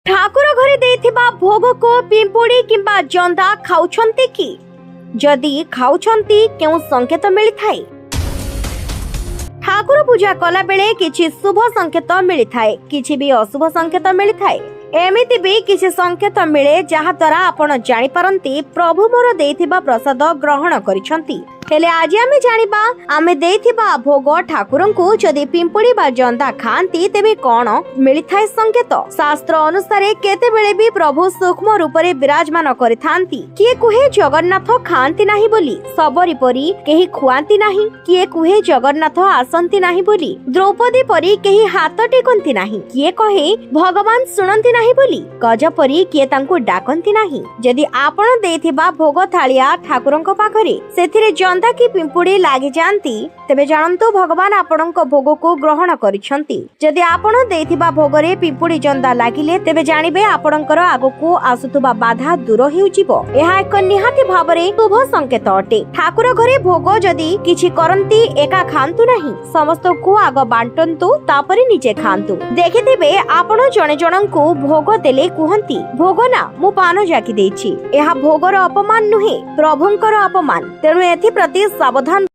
ठाकुर घरे देथिबा भोग को पिंपुड़ी किंबा जंदा खाउछंती कि जदि खाउछंती केउ संकेत मिली थाए। ठाकुर पूजा कला बेले किछि शुभ संकेत मिली थाए, किछि भी अशुभ संकेत मिली थाए। एमिति भी किछि संकेत मिले जहा द्वारा आपण जानि पारंती प्रभु मोर देथिबा प्रसाद ग्रहण करिसंती। हेले आज आमे जानिबा आमे देथिबा भोग ठाकुरंकु जदि पिंपुड़ी बा जंदा खांती तेबे कोन मिली थाए संकेत। शास्त्र अनुसार केते बेले भी प्रभु सूक्ष्म रूप रे विराजमान करिथांती। किए कुहे जगन्नाथ खांती नाही बोली सबरी परी केही खुआंती नाही, किए कुहे जगन्नाथ आसंती नाही बोली द्रौपदी परी केही हाथ टेकंती नाही, किए कहे भगवान सुनंती नाही बोली गज परी किए तांकु डाकंती नाही। जदि आपण देथिबा भोग थालिया ठाकुरंक पाखरे सेथिरे जंदा की पिंपुड़ी लागि जानती तेबे जानंतु भगवान आपणक भोग को ग्रहण करिसंती। जदि आपण देथिबा भोगरे पिंपुड़ी जंदा लागिले तेबे जानिबे आपणकर आगको आसुतबा बाधा दूर हेउ जिवो। एहा एक निहाती भाबरे शुभ संकेत अटे। ठाकुर घरे भोग जदि किछि करंती एका खांतु नाही, समस्त को आग बांटंतु तापरे निजे खांतु। देखिथिबे आपण जणे जणंकु भोग देले कुहंती भोग ना मु पान जाकी देछि। एहा भोगर अपमान नुहे, प्रभुंकर अपमान। तेणु एथि प्रति सावधान